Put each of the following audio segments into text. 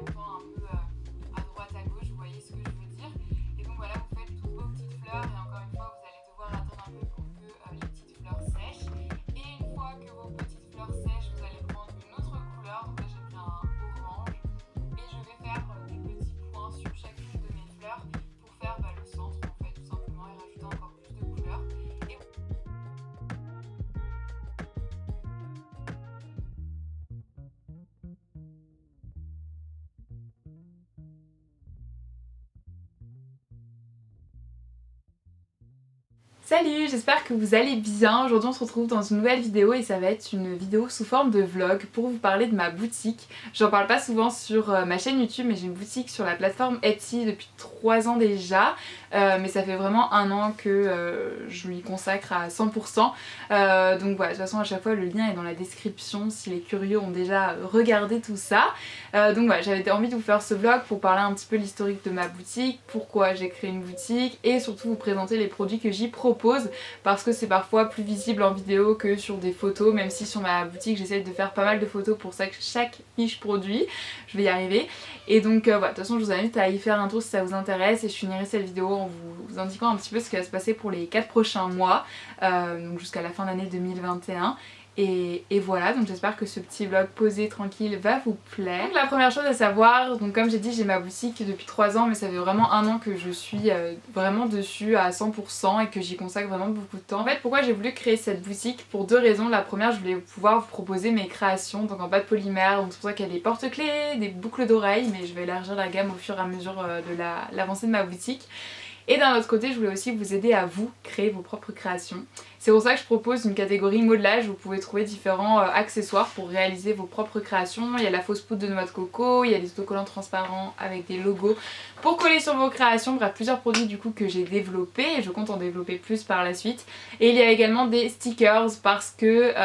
les pans un peu à droite à gauche, vous voyez ce que je veux dire. Et donc voilà, vous faites toutes vos petites fleurs et encore une fois vous allez devoir attendre un peu pour que les petites fleurs sèchent. Et une fois que vos petites fleurs sèchent, vous allez prendre une autre couleur, donc là j'ai pris un orange et je vais faire des petits points sur chacune de mes fleurs pour faire le centre en fait tout simplement et rajouter encore plus de couleurs. Et Salut, j'espère que vous allez bien. Aujourd'hui on se retrouve dans une nouvelle vidéo et ça va être une vidéo sous forme de vlog pour vous parler de ma boutique. J'en parle pas souvent sur ma chaîne YouTube mais j'ai une boutique sur la plateforme Etsy depuis 3 ans déjà. Mais ça fait vraiment 1 an que je lui consacre à 100%. Donc voilà, de toute façon à chaque fois le lien est dans la description si les curieux ont déjà regardé tout ça. Donc voilà, j'avais envie de vous faire ce vlog pour parler un petit peu l'historique de ma boutique, pourquoi j'ai créé une boutique et surtout vous présenter les produits que j'y propose parce que c'est parfois plus visible en vidéo que sur des photos, même si sur ma boutique j'essaie de faire pas mal de photos pour chaque fiche produit, je vais y arriver. Et donc voilà, de toute façon je vous invite à y faire un tour si ça vous intéresse et je finirai cette vidéo en vous indiquant un petit peu ce qui va se passer pour les 4 prochains mois, donc jusqu'à la fin d'année 2021. Et voilà, donc j'espère que ce petit vlog posé tranquille va vous plaire. Donc la première chose à savoir, donc comme j'ai dit j'ai ma boutique depuis 3 ans mais ça fait vraiment 1 an que je suis vraiment dessus à 100% et que j'y consacre vraiment beaucoup de temps. En fait pourquoi j'ai voulu créer cette boutique? Pour 2 raisons. La première, je voulais pouvoir vous proposer mes créations donc en pâte polymère, donc c'est pour ça qu'il y a des porte-clés, des boucles d'oreilles, mais je vais élargir la gamme au fur et à mesure de l'avancée de ma boutique. Et d'un autre côté, je voulais aussi vous aider à vous créer vos propres créations. C'est pour ça que je propose une catégorie modelage où vous pouvez trouver différents accessoires pour réaliser vos propres créations. Il y a la fausse poudre de noix de coco, il y a des autocollants transparents avec des logos pour coller sur vos créations. Bref, plusieurs produits du coup que j'ai développés et je compte en développer plus par la suite. Et il y a également des stickers parce que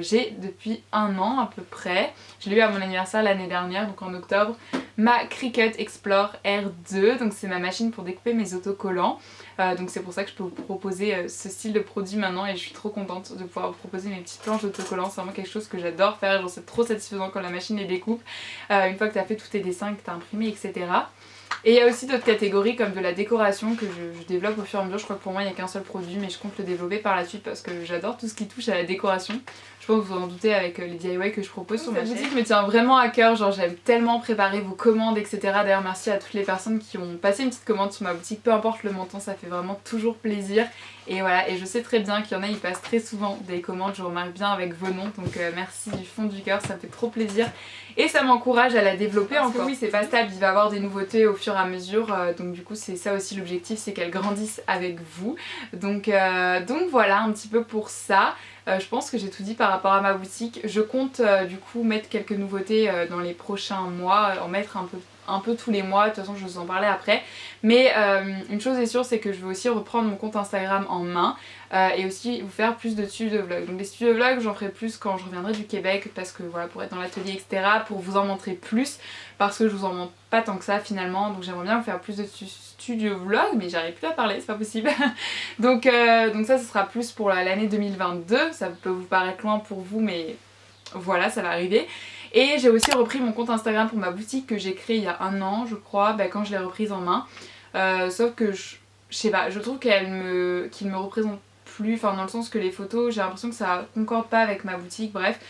j'ai depuis 1 an à peu près, je l'ai eu à mon anniversaire l'année dernière, donc en octobre, ma Cricut Explore R2, donc c'est ma machine pour découper mes autocollants. Donc c'est pour ça que je peux vous proposer ce style de produit maintenant et je suis trop contente de pouvoir vous proposer mes petites planches d'autocollants. C'est vraiment quelque chose que j'adore faire, genre c'est trop satisfaisant quand la machine les découpe, une fois que tu as fait tous tes dessins, que tu as imprimé, etc. Et il y a aussi d'autres catégories comme de la décoration que je développe au fur et à mesure. Je crois que pour moi il n'y a qu'un seul produit mais je compte le développer par la suite parce que j'adore tout ce qui touche à la décoration. Je pense que vous en doutez avec les DIY que je propose sur ma chaîne. Cette boutique me tient vraiment à cœur, genre j'aime tellement préparer vos commandes, etc. D'ailleurs merci à toutes les personnes qui ont passé une petite commande sur ma boutique, peu importe le montant, ça fait vraiment toujours plaisir. Et voilà, et je sais très bien qu'il y en a, ils passent très souvent des commandes, je remarque bien avec vos noms, donc merci du fond du cœur, ça me fait trop plaisir. Et ça m'encourage à la développer encore. Oui, c'est pas stable, il va y avoir des nouveautés au fur et à mesure, donc du coup c'est ça aussi l'objectif, c'est qu'elles grandissent avec vous. Donc voilà un petit peu pour ça. Je pense que j'ai tout dit par rapport à ma boutique. Je compte du coup mettre quelques nouveautés dans les prochains mois, en mettre un peu tous les mois, de toute façon je vous en parlais après. Mais une chose est sûre, c'est que je vais aussi reprendre mon compte Instagram en main et aussi vous faire plus de tutos de vlog. Donc les tutos de vlog j'en ferai plus quand je reviendrai du Québec parce que voilà, pour être dans l'atelier etc, pour vous en montrer plus parce que je vous en montre pas tant que ça finalement, donc j'aimerais bien vous faire plus de studio vlog mais j'arrive plus à parler, c'est pas possible. donc ça ce sera plus pour l'année 2022, ça peut vous paraître loin pour vous mais voilà ça va arriver. Et j'ai aussi repris mon compte Instagram pour ma boutique que j'ai créé il y a 1 an je crois, quand je l'ai reprise en main. Sauf que je sais pas, je trouve qu'il me représente plus, enfin dans le sens que les photos j'ai l'impression que ça concorde pas avec ma boutique, bref.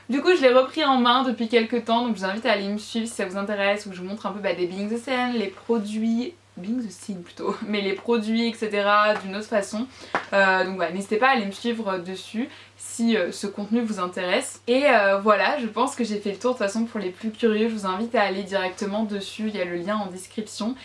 Du coup je l'ai repris en main depuis quelques temps, donc je vous invite à aller me suivre si ça vous intéresse, où je vous montre un peu des behind the scenes, les produits, behind the scene plutôt, mais les produits etc d'une autre façon. Donc voilà, n'hésitez pas à aller me suivre dessus si ce contenu vous intéresse. Et voilà, je pense que j'ai fait le tour. De toute façon pour les plus curieux je vous invite à aller directement dessus, il y a le lien en description.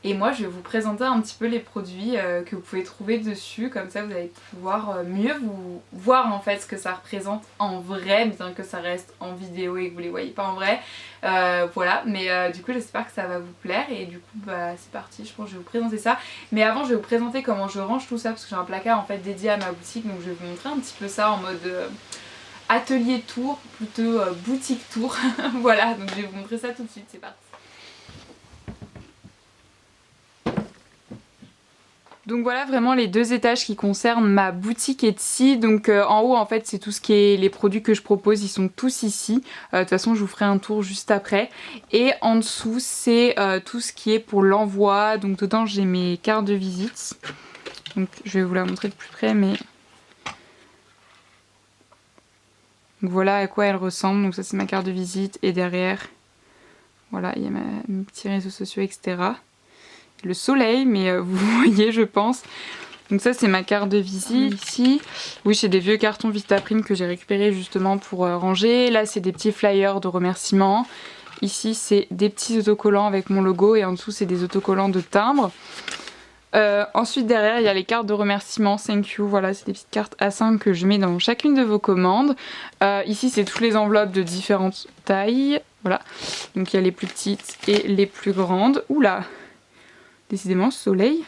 Et moi je vais vous présenter un petit peu les produits que vous pouvez trouver dessus, comme ça vous allez pouvoir mieux vous voir en fait ce que ça représente en vrai, bien que ça reste en vidéo et que vous les voyez pas en vrai. Voilà, mais du coup j'espère que ça va vous plaire et du coup c'est parti, je pense que je vais vous présenter ça. Mais avant je vais vous présenter comment je range tout ça parce que j'ai un placard en fait dédié à ma boutique, donc je vais vous montrer un petit peu ça en mode atelier tour, plutôt boutique tour. Voilà, donc je vais vous montrer ça tout de suite, c'est parti. Donc voilà vraiment les 2 étages qui concernent ma boutique Etsy. Donc en haut en fait c'est tout ce qui est les produits que je propose, ils sont tous ici. De toute façon je vous ferai un tour juste après. Et en dessous c'est tout ce qui est pour l'envoi. Donc dedans j'ai mes cartes de visite. Donc je vais vous la montrer de plus près mais... Donc voilà à quoi elle ressemble. Donc ça c'est ma carte de visite et derrière voilà il y a mes petits réseaux sociaux etc. Le soleil mais vous voyez je pense. Donc ça c'est ma carte de visite ici. Oui c'est des vieux cartons Vistaprint que j'ai récupérés justement pour ranger. Là c'est des petits flyers de remerciements. Ici c'est des petits autocollants avec mon logo et en dessous c'est des autocollants de timbre. Ensuite derrière il y a les cartes de remerciements thank you, voilà c'est des petites cartes A5 que je mets dans chacune de vos commandes. Ici c'est toutes les enveloppes de différentes tailles, voilà. Donc il y a les plus petites et les plus grandes. Oula, décidément soleil.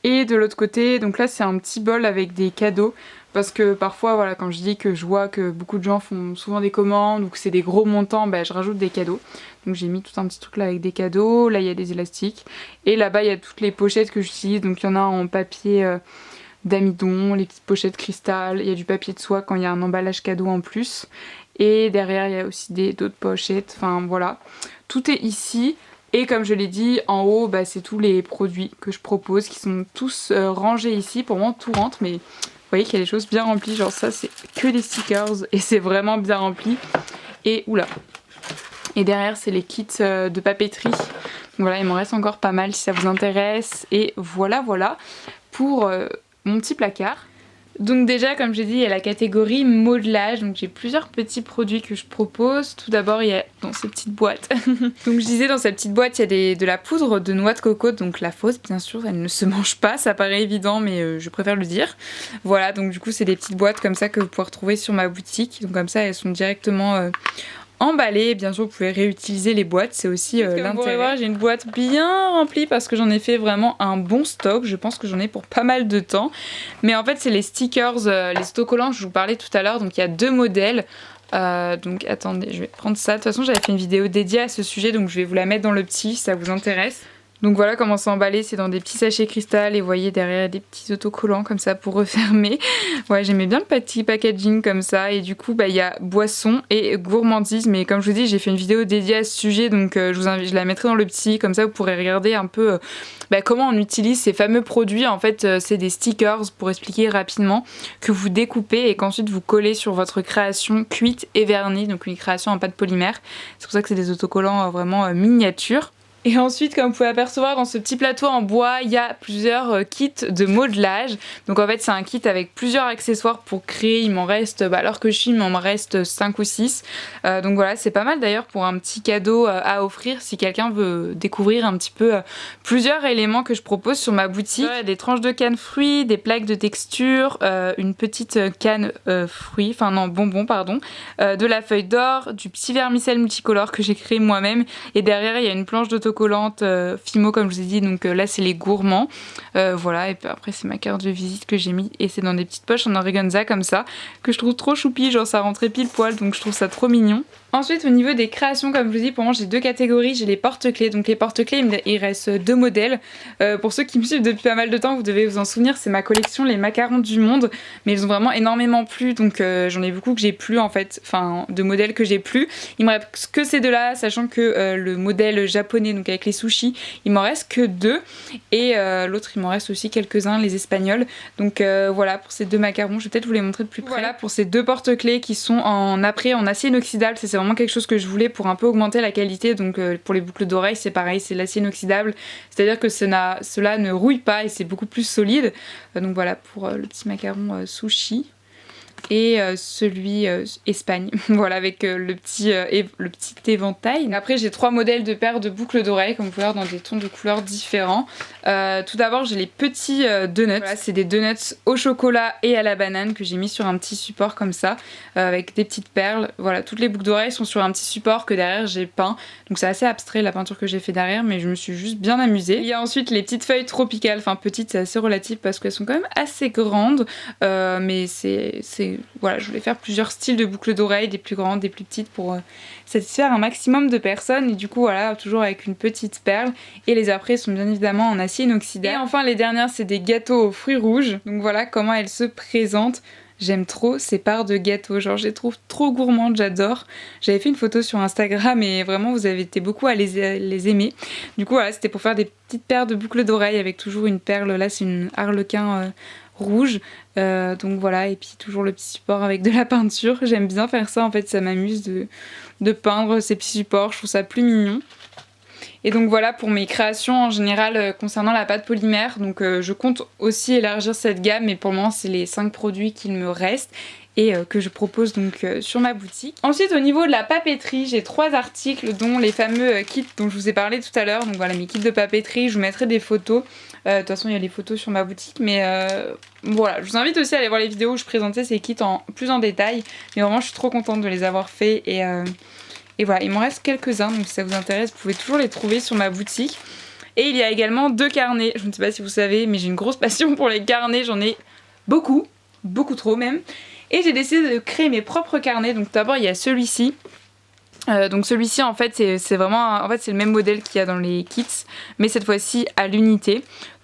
Et de l'autre côté, donc là c'est un petit bol avec des cadeaux. Parce que parfois, voilà, quand je dis que je vois que beaucoup de gens font souvent des commandes ou que c'est des gros montants, bah, je rajoute des cadeaux. Donc j'ai mis tout un petit truc là avec des cadeaux. Là il y a des élastiques. Et là-bas il y a toutes les pochettes que j'utilise. Donc il y en a en papier d'amidon, les petites pochettes cristal. Il y a du papier de soie quand il y a un emballage cadeau en plus. Et derrière il y a aussi d'autres pochettes. Enfin voilà, tout est ici. Et comme je l'ai dit, en haut, bah, c'est tous les produits que je propose qui sont tous rangés ici. Pour moi, tout rentre, mais vous voyez qu'il y a des choses bien remplies. Genre ça, c'est que des stickers et c'est vraiment bien rempli. Et oula. Et derrière, c'est les kits de papeterie. Donc voilà, il m'en reste encore pas mal si ça vous intéresse. Et voilà, voilà pour mon petit placard. Donc déjà comme j'ai dit il y a la catégorie modelage, donc j'ai plusieurs petits produits que je propose. Tout d'abord il y a dans ces petites boîtes, donc je disais dans cette petite boîte il y a de la poudre de noix de coco, donc la fausse bien sûr, elle ne se mange pas, ça paraît évident mais je préfère le dire. Voilà donc du coup c'est des petites boîtes comme ça que vous pouvez retrouver sur ma boutique, donc comme ça elles sont directement... emballées, bien sûr vous pouvez réutiliser les boîtes, c'est aussi l'intérêt. Vous pourrez voir j'ai une boîte bien remplie parce que j'en ai fait vraiment un bon stock, je pense que j'en ai pour pas mal de temps. Mais en fait c'est les stickers, les autocollants que je vous parlais tout à l'heure, donc il y a 2 modèles. Donc attendez, je vais prendre ça, de toute façon j'avais fait une vidéo dédiée à ce sujet donc je vais vous la mettre dans le petit si ça vous intéresse. Donc voilà comment c'est emballé, c'est dans des petits sachets cristal et vous voyez derrière des petits autocollants comme ça pour refermer. Ouais j'aimais bien le petit packaging comme ça et du coup bah il y a boisson et gourmandise, mais comme je vous dis j'ai fait une vidéo dédiée à ce sujet donc je la mettrai dans le petit, comme ça vous pourrez regarder un peu comment on utilise ces fameux produits. En fait c'est des stickers pour expliquer rapidement que vous découpez et qu'ensuite vous collez sur votre création cuite et vernie, donc une création en pâte polymère. C'est pour ça que c'est des autocollants vraiment miniatures. Et ensuite, comme vous pouvez apercevoir dans ce petit plateau en bois, il y a plusieurs kits de modelage. Donc en fait c'est un kit avec plusieurs accessoires pour créer. Il m'en reste, alors que je filme, il m'en reste 5 ou 6. Donc voilà, c'est pas mal d'ailleurs pour un petit cadeau à offrir si quelqu'un veut découvrir un petit peu plusieurs éléments que je propose sur ma boutique. Des tranches de canne fruits, des plaques de texture, une petite canne fruits, enfin non bonbons pardon, de la feuille d'or, du petit vermicelle multicolore que j'ai créé moi-même. Et derrière il y a une planche d'autocollante Fimo comme je vous ai dit, donc là c'est les gourmands. Voilà, et puis après c'est ma carte de visite que j'ai mis et c'est dans des petites poches en organza comme ça que je trouve trop choupi, genre ça rentrait pile poil donc je trouve ça trop mignon. Ensuite au niveau des créations, comme je vous dis, pour moi j'ai 2 catégories, j'ai les porte-clés. Donc les porte-clés il reste 2 modèles. Pour ceux qui me suivent depuis pas mal de temps vous devez vous en souvenir, c'est ma collection les macarons du monde, mais ils ont vraiment énormément plu donc j'en ai beaucoup que j'ai plus en fait, enfin de modèles que j'ai plus. Il me reste que ces 2 là, sachant que le modèle japonais donc avec les sushis il m'en reste que 2 et l'autre il m'en reste aussi quelques-uns, les espagnols. Donc voilà pour ces 2 macarons, je vais peut-être vous les montrer de plus près. Voilà pour ces 2 porte-clés qui sont en acier inoxydable, c'est vraiment quelque chose que je voulais pour un peu augmenter la qualité. Donc pour les boucles d'oreilles c'est pareil, c'est l'acier inoxydable, c'est à dire que cela ne rouille pas et c'est beaucoup plus solide. Donc voilà pour le petit macaron sushi. Et celui Espagne, voilà avec le petit éventail. Après j'ai 3 modèles de paires de boucles d'oreilles comme vous pouvez voir dans des tons de couleurs différents. Tout d'abord j'ai les petits donuts, voilà, c'est des donuts au chocolat et à la banane que j'ai mis sur un petit support comme ça avec des petites perles. Voilà, toutes les boucles d'oreilles sont sur un petit support que derrière j'ai peint, donc c'est assez abstrait la peinture que j'ai fait derrière mais je me suis juste bien amusée. Il y a ensuite les petites feuilles tropicales, enfin petites c'est assez relatif parce qu'elles sont quand même assez grandes mais c'est et voilà, je voulais faire plusieurs styles de boucles d'oreilles, des plus grandes, des plus petites pour satisfaire un maximum de personnes. Et du coup voilà, toujours avec une petite perle. Et les après sont bien évidemment en acier inoxydable. Et enfin les dernières, c'est des gâteaux aux fruits rouges. Donc voilà comment elles se présentent. J'aime trop ces parts de gâteaux, genre je les trouve trop gourmandes, j'adore. J'avais fait une photo sur Instagram et vraiment vous avez été beaucoup à les aimer. Du coup voilà, c'était pour faire des petites paires de boucles d'oreilles avec toujours une perle, là c'est une harlequin rouge. Donc voilà, et puis toujours le petit support avec de la peinture. J'aime bien faire ça en fait, ça m'amuse de peindre ces petits supports, je trouve ça plus mignon. Et donc voilà pour mes créations en général concernant la pâte polymère. Donc je compte aussi élargir cette gamme, mais pour le moment c'est les 5 produits qu'il me reste et que je propose donc sur ma boutique. Ensuite au niveau de la papeterie, j'ai 3 articles dont les fameux kits dont je vous ai parlé tout à l'heure. Donc voilà mes kits de papeterie, je vous mettrai des photos. De toute façon il y a les photos sur ma boutique, mais voilà, je vous invite aussi à aller voir les vidéos où je présentais ces kits plus en détail. Mais vraiment je suis trop contente de les avoir faits et voilà, il m'en reste quelques-uns, donc si ça vous intéresse, vous pouvez toujours les trouver sur ma boutique. Et il y a également 2 carnets, je ne sais pas si vous savez, mais j'ai une grosse passion pour les carnets, j'en ai beaucoup trop même. Et j'ai décidé de créer mes propres carnets, donc d'abord il y a celui-ci. Donc celui-ci en fait c'est vraiment c'est le même modèle qu'il y a dans les kits, mais cette fois-ci à l'unité.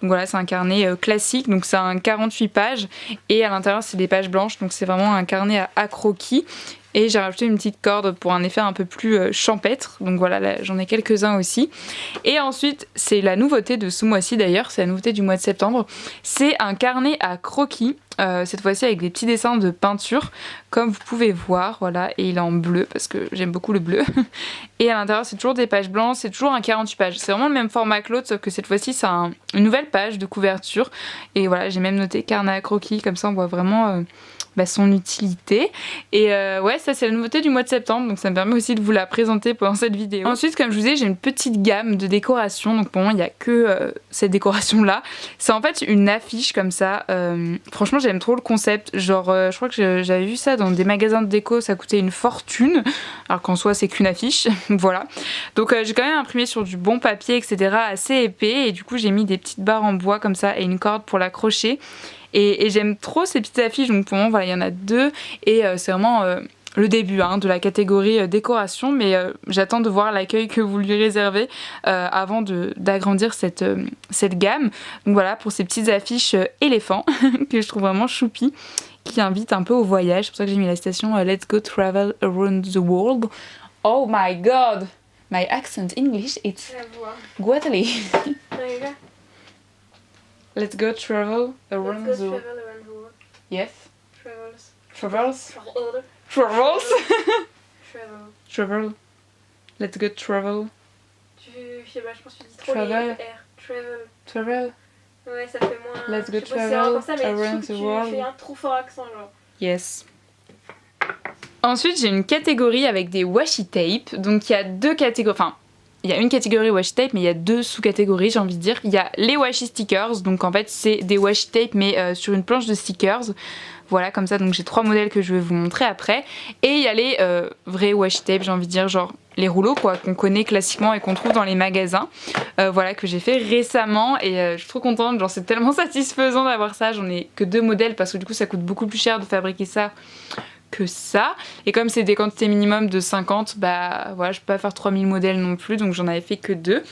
Donc voilà, c'est un carnet classique, donc c'est un 48 pages et à l'intérieur c'est des pages blanches, donc c'est vraiment un carnet à croquis. Et j'ai rajouté une petite corde pour un effet un peu plus champêtre. Donc voilà, là, j'en ai quelques-uns aussi. Et ensuite, c'est la nouveauté de ce mois-ci d'ailleurs, c'est la nouveauté du mois de septembre. C'est un carnet à croquis, cette fois-ci avec des petits dessins de peinture, comme vous pouvez voir, voilà. Et il est en bleu, parce que j'aime beaucoup le bleu. Et à l'intérieur, c'est toujours des pages blanches, c'est toujours un 48 pages. C'est vraiment le même format que l'autre, sauf que cette fois-ci, c'est une nouvelle page de couverture. Et voilà, j'ai même noté carnet à croquis, comme ça on voit vraiment... son utilité. Et ouais, ça c'est la nouveauté du mois de septembre, donc ça me permet aussi de vous la présenter pendant cette vidéo. Ensuite, comme je vous disais, j'ai une petite gamme de décoration, donc pour moi il n'y a que cette décoration là. C'est en fait une affiche comme ça. Franchement j'aime trop le concept, genre je crois que j'avais vu ça dans des magasins de déco, ça coûtait une fortune, alors qu'en soi c'est qu'une affiche, voilà. Donc j'ai quand même imprimé sur du bon papier, etc. assez épais, et du coup j'ai mis des petites barres en bois comme ça et une corde pour l'accrocher. Et j'aime trop ces petites affiches, donc pour moi voilà, il y en a 2 et c'est vraiment le début de la catégorie décoration, mais j'attends de voir l'accueil que vous lui réservez avant d'agrandir cette gamme. Donc voilà pour ces petites affiches éléphants que je trouve vraiment choupi, qui invitent un peu au voyage. C'est pour ça que j'ai mis la citation Let's go travel around the world. Oh my god, my accent English it's Guadeloupe. Let's go travel around the world. Yes. Travels. Travel. Let's go travel. Je sais pas, je pense que tu dis trop Travel. les R. Travel. Ouais, ça fait moins... Let's go je sais pas si c'est travel comme ça, mais around je the trouve que world. tu fais un trop fort accent, genre. Yes. Ensuite, j'ai une catégorie avec des washi tape. Donc il y a 2 catégories. Enfin, il y a une catégorie washi tape, mais il y a 2 sous-catégories, j'ai envie de dire. Il y a les washi stickers, donc en fait c'est des washi tape mais sur une planche de stickers. Voilà, comme ça, donc j'ai 3 modèles que je vais vous montrer après. Et il y a les vrais washi tape, j'ai envie de dire, genre les rouleaux quoi, qu'on connaît classiquement et qu'on trouve dans les magasins. Voilà, que j'ai fait récemment et je suis trop contente, genre c'est tellement satisfaisant d'avoir ça. J'en ai que 2 modèles parce que du coup ça coûte beaucoup plus cher de fabriquer ça que ça, et comme c'est des quantités minimum de 50, bah voilà, je peux pas faire 3000 modèles non plus, donc j'en avais fait que 2.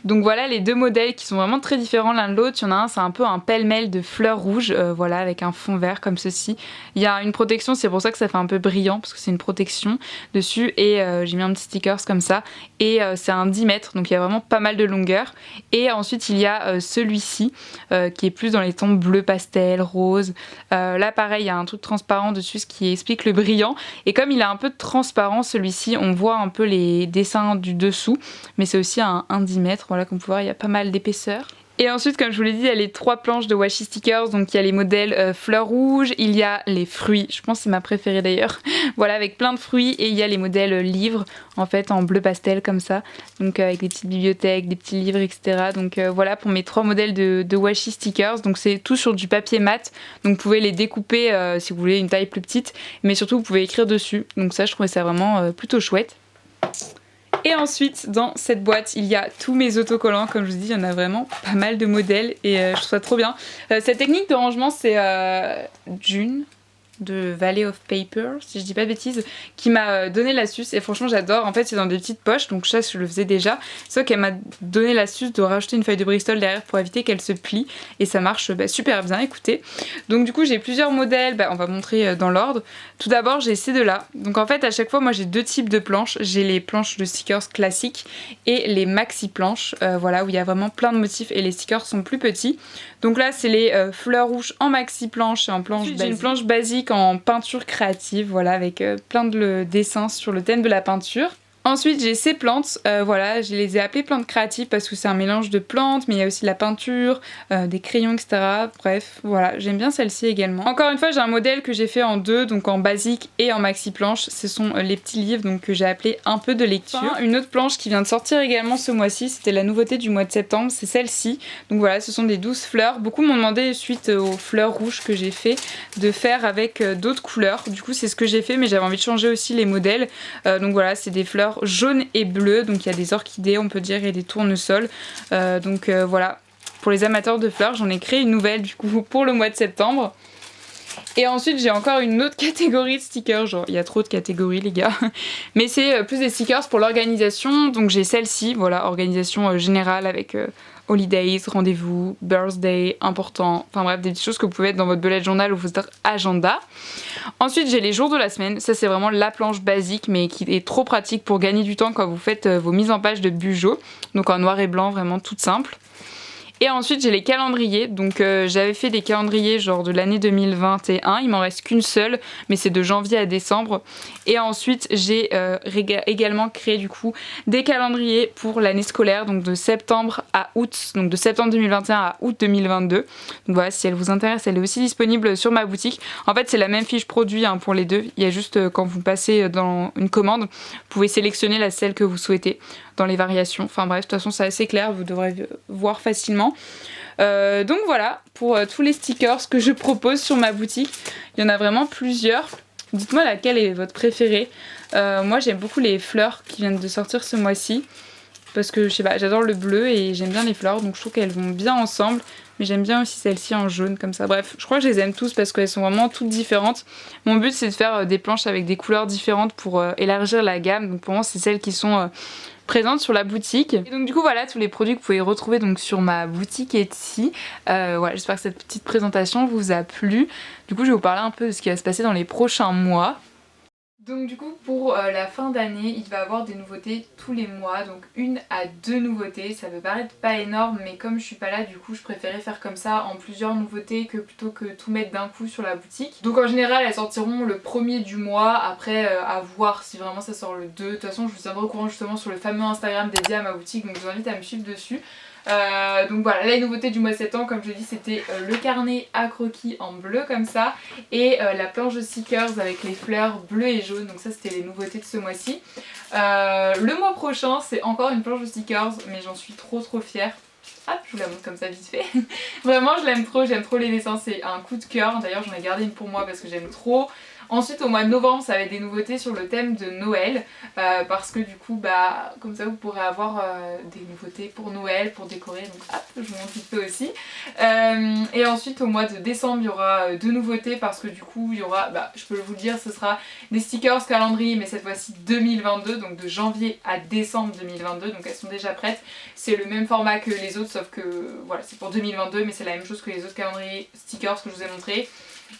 Donc voilà les 2 modèles qui sont vraiment très différents l'un de l'autre. Il y en a un, c'est un peu un pêle-mêle de fleurs rouges, voilà, avec un fond vert comme ceci. Il y a une protection, c'est pour ça que ça fait un peu brillant, parce que c'est une protection dessus, et j'ai mis un petit stickers comme ça, et c'est un 10 mètres, donc il y a vraiment pas mal de longueur. Et ensuite il y a celui-ci, qui est plus dans les tons bleu pastel, rose. Là pareil, il y a un truc transparent dessus, ce qui explique le brillant, et comme il a un peu de transparent celui-ci, on voit un peu les dessins du dessous, mais c'est aussi un 10 mètres. Voilà, comme vous pouvez voir, il y a pas mal d'épaisseur. Et ensuite, comme je vous l'ai dit, il y a les 3 planches de washi stickers. Donc il y a les modèles fleurs rouges, il y a les fruits, je pense que c'est ma préférée d'ailleurs. Voilà, avec plein de fruits, et il y a les modèles livres, en fait en bleu pastel comme ça. Donc avec des petites bibliothèques, des petits livres, etc. Donc voilà pour mes 3 modèles de washi stickers. Donc c'est tout sur du papier mat. Donc vous pouvez les découper si vous voulez une taille plus petite. Mais surtout vous pouvez écrire dessus. Donc ça je trouvais ça vraiment plutôt chouette. Et ensuite, dans cette boîte, il y a tous mes autocollants. Comme je vous dis, il y en a vraiment pas mal de modèles et je trouve ça trop bien. Cette technique de rangement, c'est June. de Valley of Paper, si je dis pas de bêtises, qui m'a donné l'astuce et franchement j'adore. En fait c'est dans des petites poches, donc ça je le faisais déjà, sauf qu'elle m'a donné l'astuce de rajouter une feuille de Bristol derrière pour éviter qu'elle se plie et ça marche super bien, écoutez. Donc du coup j'ai plusieurs modèles, on va montrer dans l'ordre. Tout d'abord j'ai ces deux là, donc en fait à chaque fois moi j'ai deux types de planches, j'ai les planches de stickers classiques et les maxi planches, voilà, où il y a vraiment plein de motifs et les stickers sont plus petits. Donc là c'est les fleurs rouges en maxi planche et en planche basique. J'ai une planche basique en peinture créative, voilà, avec plein de dessins sur le thème de la peinture. Ensuite j'ai ces plantes, voilà, je les ai appelées plantes créatives parce que c'est un mélange de plantes, mais il y a aussi de la peinture, des crayons, etc. Bref, voilà, j'aime bien celle-ci également. Encore une fois j'ai un modèle que j'ai fait en deux, donc en basique et en maxi planche. Ce sont les petits livres donc, que j'ai appelé un peu de lecture. Enfin, une autre planche qui vient de sortir également ce mois-ci, c'était la nouveauté du mois de septembre, c'est celle-ci. Donc voilà, ce sont des 12 fleurs. Beaucoup m'ont demandé suite aux fleurs rouges que j'ai fait de faire avec d'autres couleurs. Du coup c'est ce que j'ai fait, mais j'avais envie de changer aussi les modèles. Donc voilà, c'est des fleurs jaune et bleu, donc il y a des orchidées on peut dire et des tournesols, voilà, pour les amateurs de fleurs j'en ai créé une nouvelle du coup pour le mois de septembre. Et ensuite j'ai encore une autre catégorie de stickers, genre il y a trop de catégories les gars, mais c'est plus des stickers pour l'organisation. Donc j'ai celle-ci, voilà, organisation générale avec holidays, rendez-vous, birthday, important, enfin bref des petites choses que vous pouvez mettre dans votre bullet journal ou votre agenda. Ensuite j'ai les jours de la semaine, ça c'est vraiment la planche basique mais qui est trop pratique pour gagner du temps quand vous faites vos mises en page de Bujo, donc en noir et blanc, vraiment toute simple. Et ensuite j'ai les calendriers, donc j'avais fait des calendriers genre de l'année 2021, il m'en reste qu'une seule, mais c'est de janvier à décembre. Et ensuite j'ai également créé du coup des calendriers pour l'année scolaire, donc de septembre à août, donc de septembre 2021 à août 2022. Donc voilà, si elle vous intéresse, elle est aussi disponible sur ma boutique. En fait c'est la même fiche produit hein, pour les deux, il y a juste quand vous passez dans une commande, vous pouvez sélectionner celle que vous souhaitez dans les variations. Enfin bref, de toute façon c'est assez clair, vous devrez voir facilement. Donc voilà, pour tous les stickers que je propose sur ma boutique, il y en a vraiment plusieurs. Dites-moi laquelle est votre préférée. Moi j'aime beaucoup les fleurs qui viennent de sortir ce mois-ci, parce que je sais pas, j'adore le bleu et j'aime bien les fleurs, donc je trouve qu'elles vont bien ensemble. Mais j'aime bien aussi celle-ci en jaune comme ça. Bref, je crois que je les aime tous parce qu'elles sont vraiment toutes différentes. Mon but c'est de faire des planches avec des couleurs différentes pour élargir la gamme. Donc pour moi c'est celles qui sont présentes sur la boutique. Et donc du coup voilà tous les produits que vous pouvez retrouver donc sur ma boutique Etsy. Voilà, j'espère que cette petite présentation vous a plu. Du coup je vais vous parler un peu de ce qui va se passer dans les prochains mois. Donc du coup pour la fin d'année il va y avoir des nouveautés tous les mois, donc 1 à 2 nouveautés. Ça peut paraître pas énorme mais comme je suis pas là du coup je préférais faire comme ça en plusieurs nouveautés que plutôt que tout mettre d'un coup sur la boutique. Donc en général elles sortiront le premier du mois, après à voir si vraiment ça sort le 2. De toute façon je vous tiendrai au courant justement sur le fameux Instagram dédié à ma boutique, donc je vous invite à me suivre dessus. Donc voilà, la nouveauté du mois de septembre comme je l'ai dit c'était le carnet à croquis en bleu comme ça et la planche de stickers avec les fleurs bleues et jaunes, donc ça c'était les nouveautés de ce mois-ci. Le mois prochain c'est encore une planche de stickers mais j'en suis trop fière. Hop, je vous la montre comme ça vite fait. Vraiment je l'aime trop, j'aime trop les dessins, c'est un coup de cœur. D'ailleurs j'en ai gardé une pour moi parce que j'aime trop. Ensuite au mois de novembre ça va être des nouveautés sur le thème de Noël parce que du coup bah comme ça vous pourrez avoir des nouveautés pour Noël, pour décorer, donc hop je vous montre vite fait aussi. Et ensuite au mois de décembre il y aura deux nouveautés parce que du coup il y aura, bah, je peux vous le dire, ce sera des stickers calendrier mais cette fois-ci 2022, donc de janvier à décembre 2022, donc elles sont déjà prêtes. C'est le même format que les autres sauf que voilà c'est pour 2022 mais c'est la même chose que les autres calendriers stickers que je vous ai montré.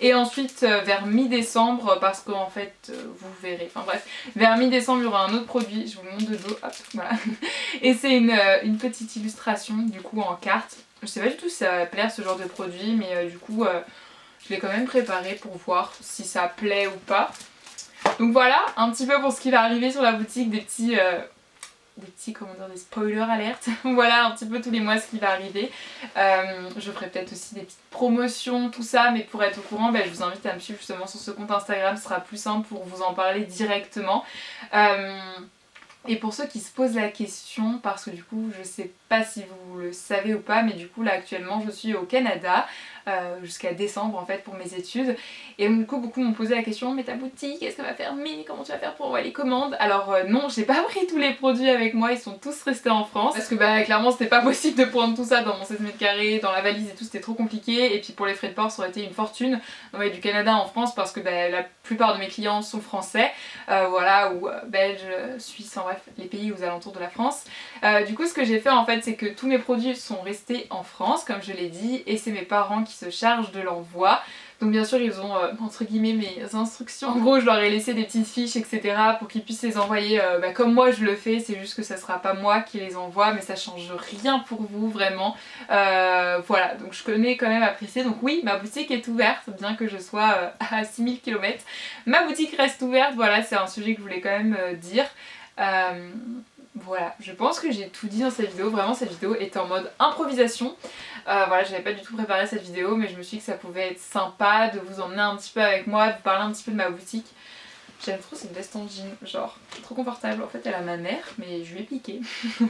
Et ensuite vers mi-décembre, parce qu'en fait vous verrez, enfin bref, vers mi-décembre il y aura un autre produit, je vous le montre de dos, hop, voilà. Et c'est une petite illustration du coup en carte. Je sais pas du tout si ça va plaire ce genre de produit, mais du coup je l'ai quand même préparé pour voir si ça plaît ou pas. Donc voilà, un petit peu pour ce qui va arriver sur la boutique, des petits comment dire, des spoilers alertes. Voilà un petit peu tous les mois ce qui va arriver. Je ferai peut-être aussi des petites promotions, tout ça, mais pour être au courant, je vous invite à me suivre justement sur ce compte Instagram, ce sera plus simple pour vous en parler directement. Et pour ceux qui se posent la question, parce que du coup je sais pas si vous le savez ou pas, mais du coup là actuellement je suis au Canada jusqu'à décembre en fait pour mes études. Et donc, du coup beaucoup m'ont posé la question, mais ta boutique est-ce qu'elle va fermer, comment tu vas faire pour envoyer les commandes? Alors non, j'ai pas pris tous les produits avec moi, ils sont tous restés en France parce que bah clairement c'était pas possible de prendre tout ça dans mon 16 mètres carrés, dans la valise et tout, c'était trop compliqué. Et puis pour les frais de port ça aurait été une fortune d'envoyer du Canada en France parce que bah, la plupart de mes clients sont français, voilà, ou belges, suisses, en bref les pays aux alentours de la France. Du coup ce que j'ai fait en fait c'est que tous mes produits sont restés en France comme je l'ai dit, et c'est mes parents qui se chargent de l'envoi. Donc bien sûr ils ont entre guillemets mes instructions. En gros je leur ai laissé des petites fiches etc pour qu'ils puissent les envoyer comme moi je le fais, c'est juste que ça sera pas moi qui les envoie, mais ça change rien pour vous vraiment. Voilà, donc je connais quand même apprécier. Donc oui, ma boutique est ouverte bien que je sois à 6000 km. Ma boutique reste ouverte, voilà, c'est un sujet que je voulais quand même dire. Voilà, je pense que j'ai tout dit dans cette vidéo, vraiment cette vidéo était en mode improvisation. Voilà, j'avais pas du tout préparé cette vidéo mais je me suis dit que ça pouvait être sympa de vous emmener un petit peu avec moi, de vous parler un petit peu de ma boutique. J'aime trop cette veste en jean, genre trop confortable. En fait elle a ma mère mais je lui ai piqué.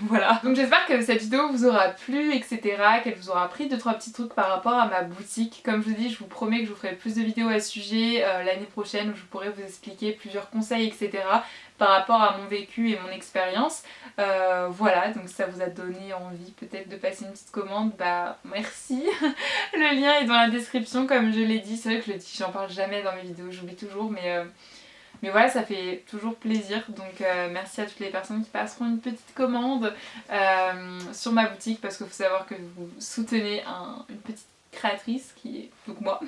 Voilà. Donc j'espère que cette vidéo vous aura plu etc, qu'elle vous aura appris 2-3 petits trucs par rapport à ma boutique. Comme je vous dis, je vous promets que je vous ferai plus de vidéos à ce sujet l'année prochaine où je pourrai vous expliquer plusieurs conseils etc par rapport à mon vécu et mon expérience. Voilà, donc si ça vous a donné envie peut-être de passer une petite commande, bah merci. Le lien est dans la description comme je l'ai dit. C'est vrai que je le dis, j'en parle jamais dans mes vidéos, j'oublie toujours mais voilà, ça fait toujours plaisir, donc merci à toutes les personnes qui passeront une petite commande sur ma boutique parce qu'il faut savoir que vous soutenez une petite créatrice qui est donc moi.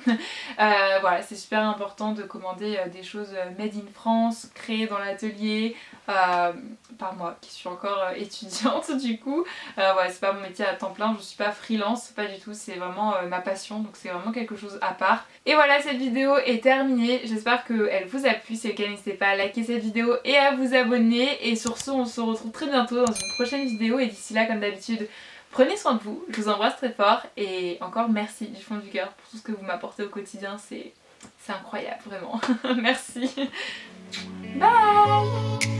Voilà, c'est super important de commander des choses made in France, créées dans l'atelier par moi qui suis encore étudiante du coup. Voilà, c'est pas mon métier à temps plein, je suis pas freelance, pas du tout, c'est vraiment ma passion, donc c'est vraiment quelque chose à part. Et voilà, cette vidéo est terminée, j'espère qu'elle vous a plu, si c'est le cas n'hésitez pas à liker cette vidéo et à vous abonner. Et sur ce on se retrouve très bientôt dans une prochaine vidéo et d'ici là comme d'habitude prenez soin de vous, je vous embrasse très fort et encore merci du fond du cœur pour tout ce que vous m'apportez au quotidien, c'est incroyable vraiment. Merci. Bye.